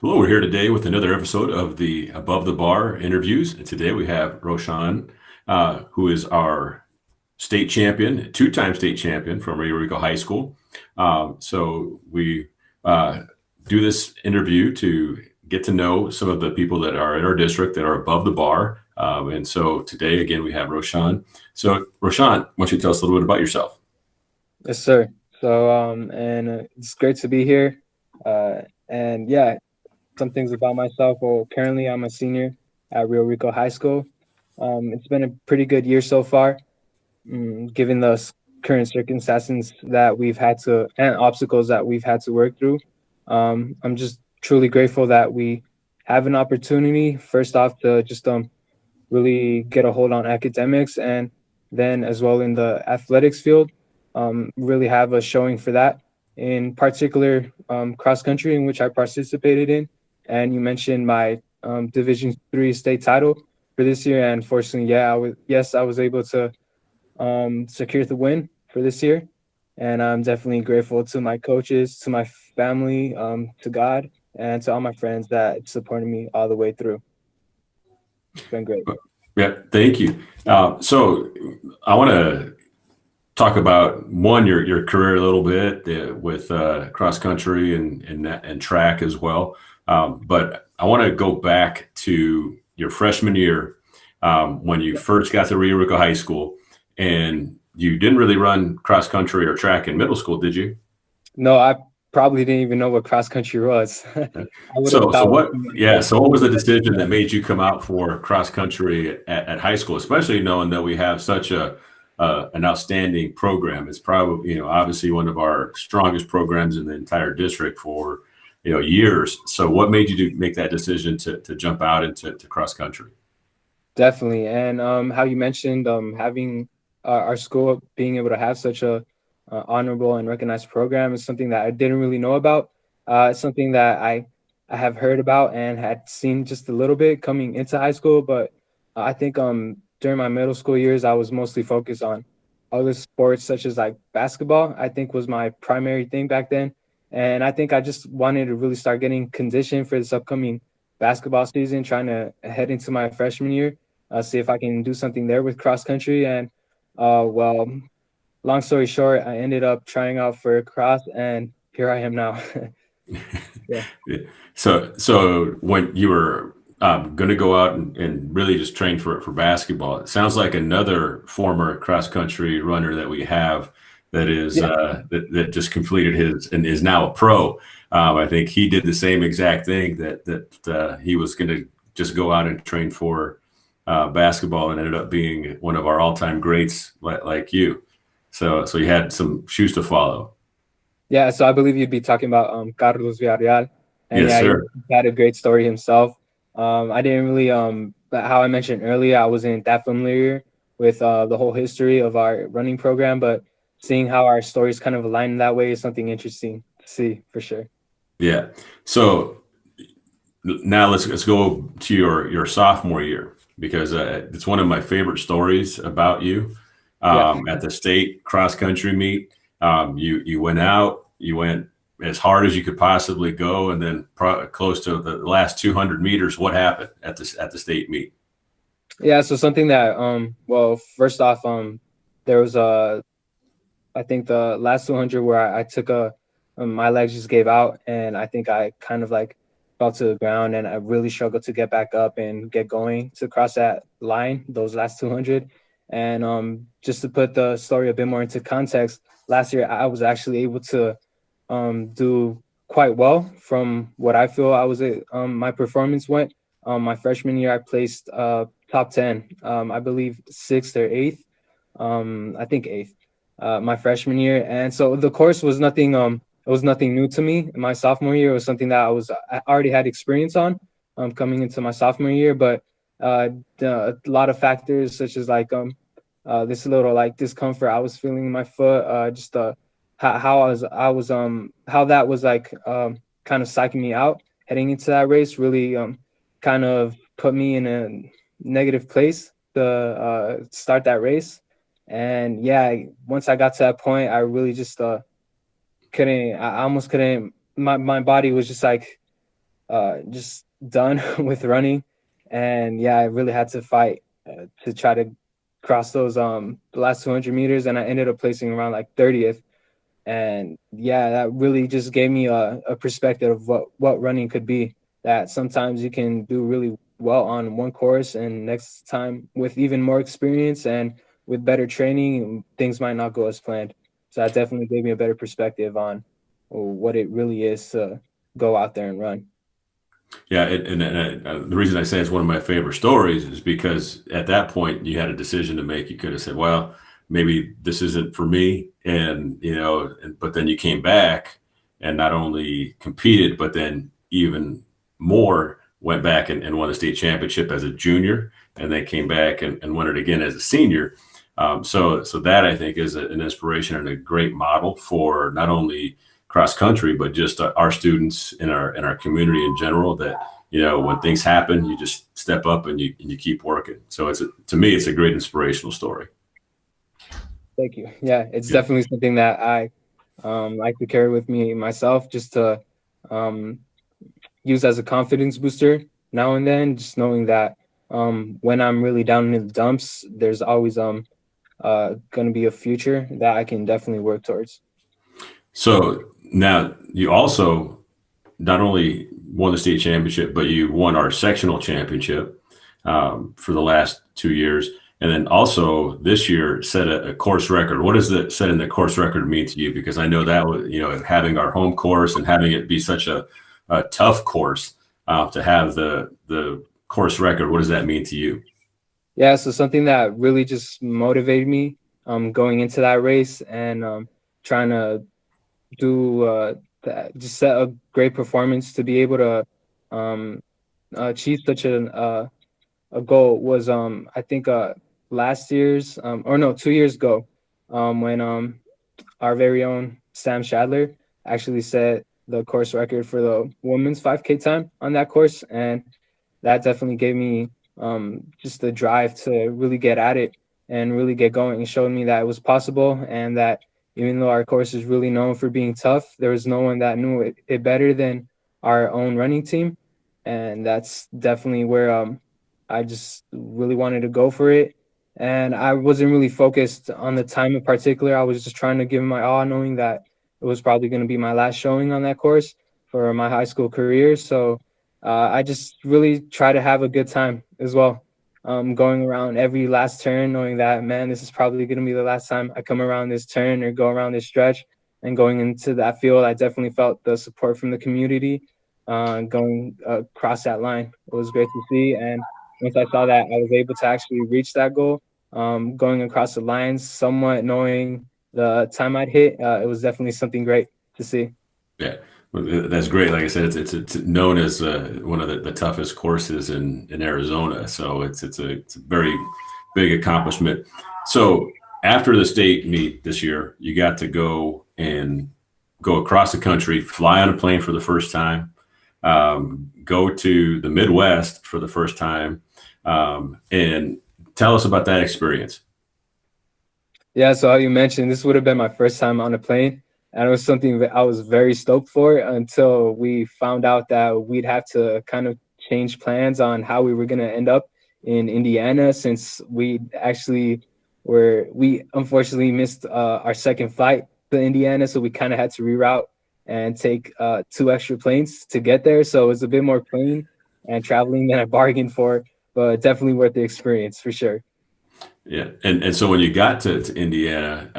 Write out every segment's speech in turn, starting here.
Hello, we're here today with another episode of the Above the Bar interviews. And today we have Roshan, who is our state champion, two-time state champion from Rio Rico High School. So we do this interview to get to know some of the people that are in our district that are above the bar. And so today, again, we have Roshan. So Roshan, why don't you tell us a little bit about yourself? Yes, sir. It's great to be here. And yeah, some things about myself. Well, currently I'm a senior at Rio Rico High School. It's been a pretty good year so far, given the current circumstances that we've had to and obstacles that we've had to work through. I'm just truly grateful that we have an opportunity, first off, to just really get a hold on academics and then as well in the athletics field, really have a showing for that. In particular, cross country, in which I participated in, and you mentioned my Division 3 state title for this year. And fortunately, I was able to secure the win for this year, and I'm definitely grateful to my coaches, to my family, to God, and to all my friends that supported me all the way through. It's been great. Yeah, thank you. So I want to talk about your career a little bit with cross country and track as well. But I want to go back to your freshman year when you first got to Rio Rico High School, and you didn't really run cross country or track in middle school, did you? No, I probably didn't even know what cross country was. I would have So thought what? Yeah. like So what was the decision that made you come out for cross country at high school, especially knowing that we have such an outstanding program? It's probably obviously one of our strongest programs in the entire district for years. So what made you make that decision to jump out into cross country? definitely. And how you mentioned having our school being able to have such a honorable and recognized program is something that I didn't really know about. It's something that I have heard about and had seen just a little bit coming into high school, but I think during my middle school years I was mostly focused on other sports such as like basketball. I think was my primary thing back then, and I think I just wanted to really start getting conditioned for this upcoming basketball season, trying to head into my freshman year, see if I can do something there with cross country. And well, long story short, I ended up trying out for cross, and here I am now. Yeah, Yeah. So when you were going to go out and really just train for basketball, it sounds like another former cross country runner that we have that is yeah, that just completed his and is now a pro. I think he did the same exact thing that he was going to just go out and train for basketball and ended up being one of our all-time greats like you. So you had some shoes to follow. yeah. So I believe you'd be talking about Carlos Villarreal, and Yes, yeah, he sir. had a great story himself. I didn't really but how I mentioned earlier, I wasn't that familiar with the whole history of our running program, but seeing how our stories kind of align in that way is something interesting to see for sure. Yeah. So now let's go to your sophomore year because it's one of my favorite stories about you Yeah. at the state cross country meet. You went out, you went as hard as you could possibly go, and then close to the last 200 meters. What happened at the state meet? Yeah, so something that well, first off, there was I think the last 200 where I took my legs just gave out, and I think I kind of like fell to the ground, and I really struggled to get back up and get going to cross that line, those last 200. And just to put the story a bit more into context, last year I was actually able to do quite well from what I feel I was my performance went. My freshman year, I placed top 10, I believe sixth or eighth, I think eighth, my freshman year. And so the course was nothing. It was nothing new to me. In my sophomore year, it was something that I already had experience on, coming into my sophomore year. But a lot of factors such as like this little like discomfort I was feeling in my foot, just how how that was like kind of psyching me out heading into that race really kind of put me in a negative place to start that race. And yeah, once I got to that point, I really just couldn't. I almost couldn't. My body was just like just done with running, and yeah, I really had to fight to try to cross those the last 200 meters, and I ended up placing around like 30th. And yeah, that really just gave me a perspective of what running could be. That sometimes you can do really well on one course, and next time with even more experience and with better training, things might not go as planned. So that definitely gave me a better perspective on what it really is to go out there and run. Yeah, the reason I say it's one of my favorite stories is because at that point you had a decision to make. You could have said, "Well, maybe this isn't for me," and but then you came back and not only competed, but then even more went back and won the state championship as a junior, and then came back and won it again as a senior. So that I think is an inspiration and a great model for not only cross country, but just our students in our community in general. That when things happen, you just step up and you keep working. So to me, it's a great inspirational story. Thank you. Yeah, it's Yeah. definitely something that I like to carry with me myself, just to um, use as a confidence booster now and then. Just knowing that when I'm really down in the dumps, there's always going to be a future that I can definitely work towards. So now you also not only won the state championship, but you won our sectional championship for the last 2 years. And then also this year set a course record. What does the setting the course record mean to you? Because I know that was, having our home course and having it be such a tough course to have the course record. What does that mean to you? Yeah, so something that really just motivated me going into that race, and trying to do just set a great performance to be able to um, achieve such a goal was I think last year's or no 2 years ago, when our very own Sam Shadler actually set the course record for the women's 5K time on that course, and that definitely gave me just the drive to really get at it and really get going. It showed me that it was possible, and that even though our course is really known for being tough, there was no one that knew it better than our own running team. And that's definitely where I just really wanted to go for it. And I wasn't really focused on the time in particular. I was just trying to give it my all, knowing that it was probably going to be my last showing on that course for my high school career. So I just really try to have a good time as well. Going around every last turn, knowing that, man, this is probably going to be the last time I come around this turn or go around this stretch. And going into that field, I definitely felt the support from the community going across that line. It was great to see. And once I saw that I was able to actually reach that goal, going across the lines, somewhat knowing the time I'd hit, it was definitely something great to see. Yeah, well, that's great. Like I said, it's known as one of the toughest courses in Arizona. So it's a very big accomplishment. So after the state meet this year, you got to go across the country, fly on a plane for the first time, go to the Midwest for the first time, and tell us about that experience. Yeah, so how you mentioned, this would have been my first time on a plane, and it was something that I was very stoked for until we found out that we'd have to kind of change plans on how we were going to end up in Indiana, since we unfortunately missed our second flight to Indiana, so we kind of had to reroute and take two extra planes to get there. So it was a bit more plane and traveling than I bargained for, but definitely worth the experience for sure. Yeah, and so when you got to Indiana,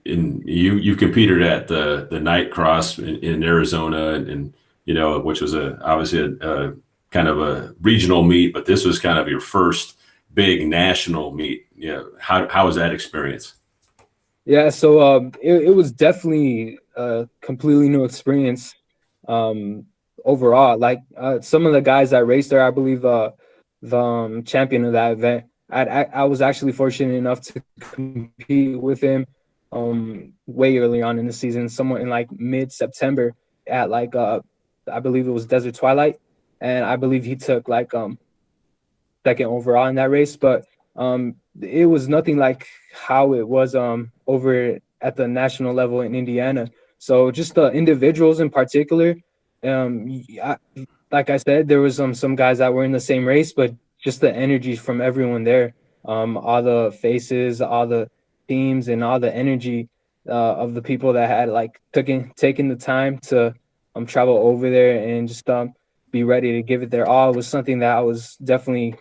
you competed at the night cross in Arizona, and which was obviously a kind of a regional meet, but this was kind of your first big national meet. How was that experience? Yeah, so it was definitely a completely new experience um, overall. Like some of the guys that raced there, I believe the champion of that event, I was actually fortunate enough to compete with him way early on in the season, somewhat in like mid-September at like I believe it was Desert Twilight, and I believe he took like second overall in that race. But it was nothing like how it was over at the national level in Indiana. So just the individuals in particular, like I said, there was some guys that were in the same race, but just the energy from everyone there, all the faces, all the teams, and all the energy of the people that had like taken the time to travel over there and just be ready to give it their all was something that I was definitely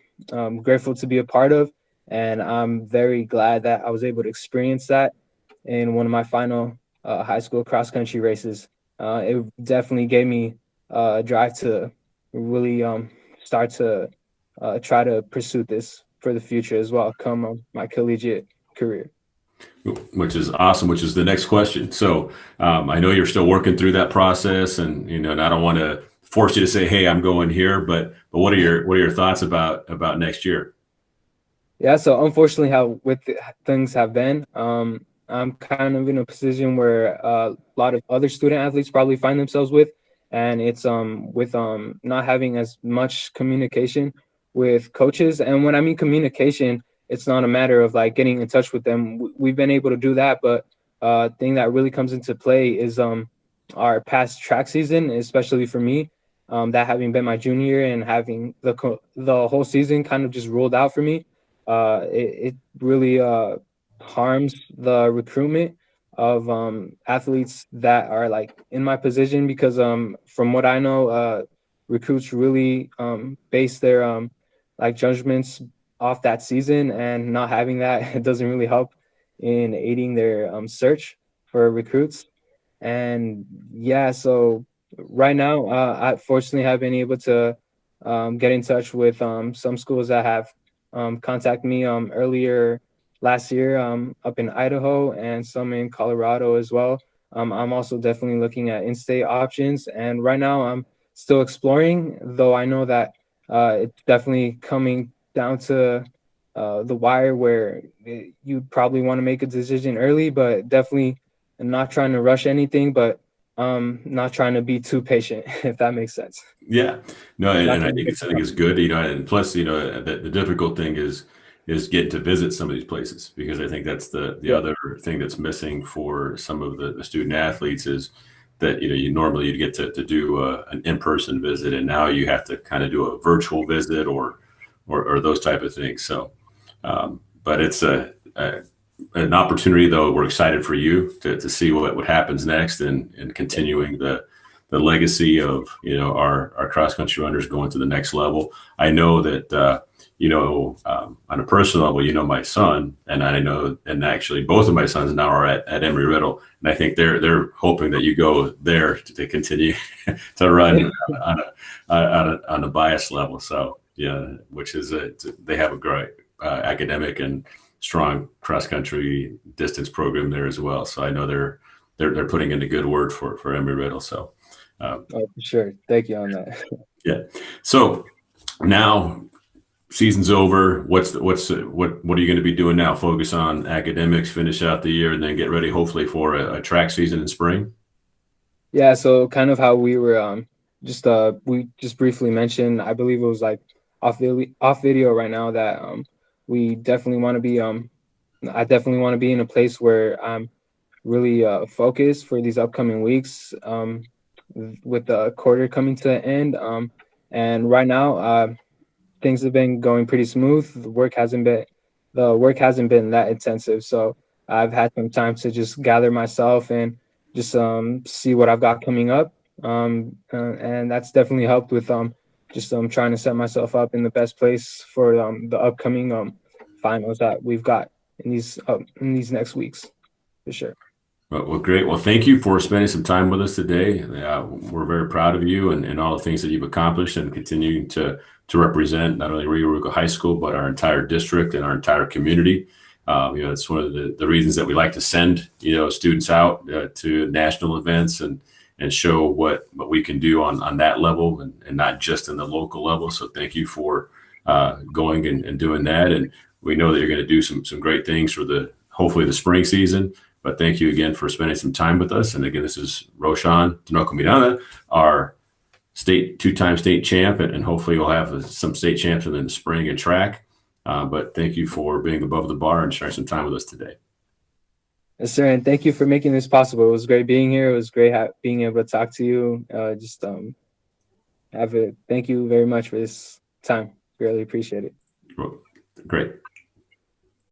grateful to be a part of, and I'm very glad that I was able to experience that in one of my final high school cross country races. It definitely gave me a drive to really start to try to pursue this for the future as well, come my collegiate career. Which is awesome, which is the next question. So I know you're still working through that process, and and I don't want to force you to say, "Hey, I'm going here," but what are your thoughts about next year? Yeah, so unfortunately, how things have been, I'm kind of in a position where a lot of other student athletes probably find themselves with, and it's with not having as much communication with coaches. And when I mean communication, it's not a matter of like getting in touch with them. We've been able to do that, but thing that really comes into play is our past track season, especially for me. That having been my junior year and having the whole season kind of just ruled out for me, it really harms the recruitment of athletes that are like in my position because from what I know, recruits really base their like judgments off that season, and not having that it doesn't really help in aiding their search for recruits. And yeah, so right now, I fortunately have been able to get in touch with some schools that have contacted me earlier last year up in Idaho and some in Colorado as well. I'm also definitely looking at in-state options, and right now I'm still exploring, though I know that it's definitely coming down to the wire where you probably want to make a decision early, but definitely not trying to rush anything, but not trying to be too patient, if that makes sense. Yeah, no, Not and I trying to think get it's good, and plus, the difficult thing is getting to visit some of these places because I think that's the yeah, other thing that's missing for some of the student athletes is that you normally you'd get to do an in-person visit, and now you have to kind of do a virtual visit or those type of things. So, but it's an opportunity though. We're excited for you to see what happens next and continuing the legacy of our cross country runners going to the next level. I know that on a personal level, my son, and I know, and actually both of my sons now are at Emory Riddle, and I think they're hoping that you go there to continue to run on a bias level. So yeah, which is they have a great academic and strong cross country distance program there as well. So I know they're putting in a good word for Emory Riddle. So. oh, for sure. Thank you on that. Yeah. So now season's over. What are you going to be doing now? Focus on academics, finish out the year, and then get ready, hopefully, for a track season in spring. Yeah, so kind of how we were we just briefly mentioned, I believe it was like off video right now that we definitely want to be I definitely want to be in a place where I'm really focused for these upcoming weeks with the quarter coming to an end. And right now, things have been going pretty smooth. The work hasn't been that intensive, so I've had some time to just gather myself and just see what I've got coming up. And that's definitely helped with just trying to set myself up in the best place for the upcoming finals that we've got in these next weeks for sure. Well, great. Well, thank you for spending some time with us today. We're very proud of you and all the things that you've accomplished and continuing to represent not only Rio Rico High School, but our entire district and our entire community. It's one of the reasons that we like to send, students out to national events and show what we can do on that level and not just in the local level. So thank you for going and doing that. And we know that you're going to do some great things for hopefully the spring season. But thank you again for spending some time with us. And again, this is Roshan Tinoco-Miranda, our two-time state champ, and hopefully we'll have some state champs in the spring and track. But thank you for being above the bar and sharing some time with us today. Yes, sir, and thank you for making this possible. It was great being here. It was great being able to talk to you. Thank you very much for this time. Really appreciate it. Well, great.